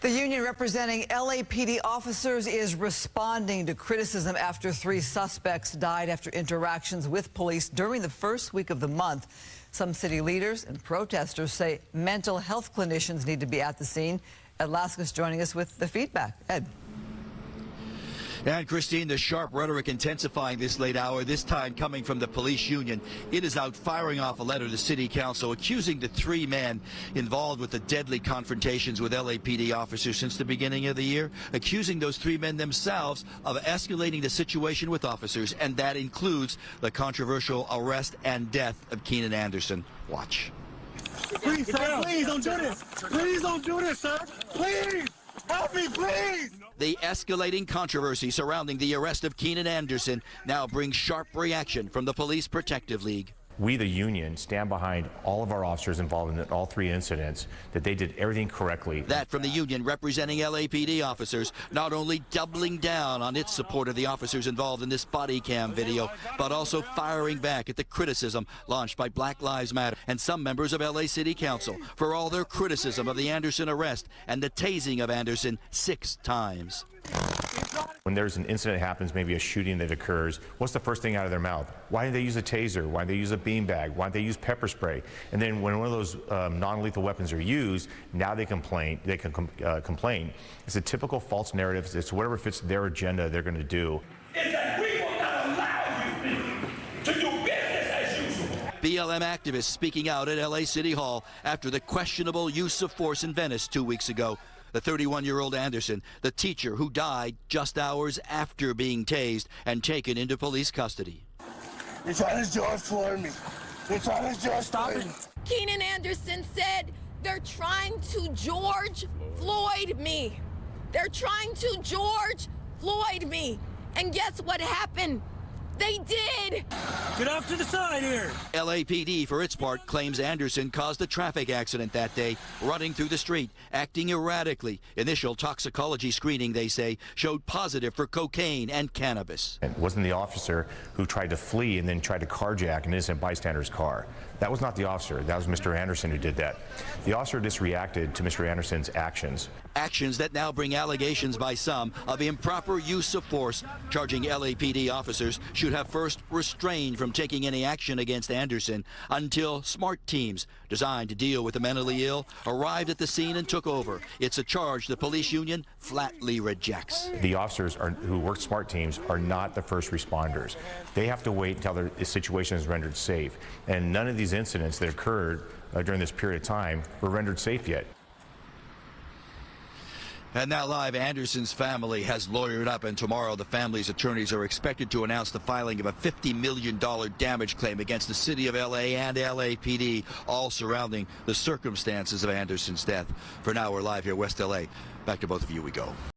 The union representing LAPD officers is responding to criticism after 3 suspects died after interactions with police during the first week of the month. Some city leaders and protesters say mental health clinicians need to be at the scene. Ed Laskus joining us with the feedback. Ed. And Christine, the sharp rhetoric intensifying this late hour, this time coming from the police union. It is out firing off a letter to City Council accusing the 3 men involved with the deadly confrontations with LAPD officers since the beginning of the year, accusing those 3 men themselves of escalating the situation with officers, and that includes the controversial arrest and death of Keenan Anderson. Watch. Please, sir, please don't do this. Please don't do this, sir. Please, help me, please. The escalating controversy surrounding the arrest of Keenan Anderson now brings sharp reaction from the Police Protective League. We, the union, stand behind all of our officers involved in all 3 incidents, that they did everything correctly. That from the union representing LAPD officers, not only doubling down on its support of the officers involved in this body cam video, but also firing back at the criticism launched by Black Lives Matter and some members of LA City Council for all their criticism of the Anderson arrest and the tasing of Anderson 6 times. When there's an incident that happens, maybe a shooting that occurs, what's the first thing out of their mouth? Why did they use a taser? Why did they use a beanbag? Why did they use pepper spray? And then when one of those non-lethal weapons are used, now they can complain. It's a typical false narrative. It's whatever fits their agenda they're going to do. Is that we will not allow you to do business as usual. BLM activists speaking out at LA City Hall after the questionable use of force in Venice 2 weeks ago. The 31-year-old Anderson, the teacher who died just hours after being tased and taken into police custody. You're trying to George Floyd me. You're trying to George Floyd me. Keenan Anderson said they're trying to George Floyd me. They're trying to George Floyd me. And guess what happened? They did! Get off to the side here. LAPD, for its part, claims Anderson caused a traffic accident that day, running through the street, acting erratically. Initial toxicology screening, they say, showed positive for cocaine and cannabis. It wasn't the officer who tried to flee and then tried to carjack an innocent bystander's car. That was not the officer. That was Mr. Anderson who did that. The officer just reacted to Mr. Anderson's actions. Actions that now bring allegations by some of improper use of force, charging LAPD officers should have first restrained from taking any action against Anderson until SMART teams designed to deal with the mentally ill arrived at the scene and took over. It's a charge the police union flatly rejects. The officers who work SMART teams are not the first responders. They have to wait until the situation is rendered safe. And none of these incidents that occurred during this period of time were rendered safe yet. And now live, Anderson's family has lawyered up, and tomorrow the family's attorneys are expected to announce the filing of a $50 million damage claim against the city of LA and LAPD, all surrounding the circumstances of Anderson's death. For now, we're live here, West LA. Back to both of you we go.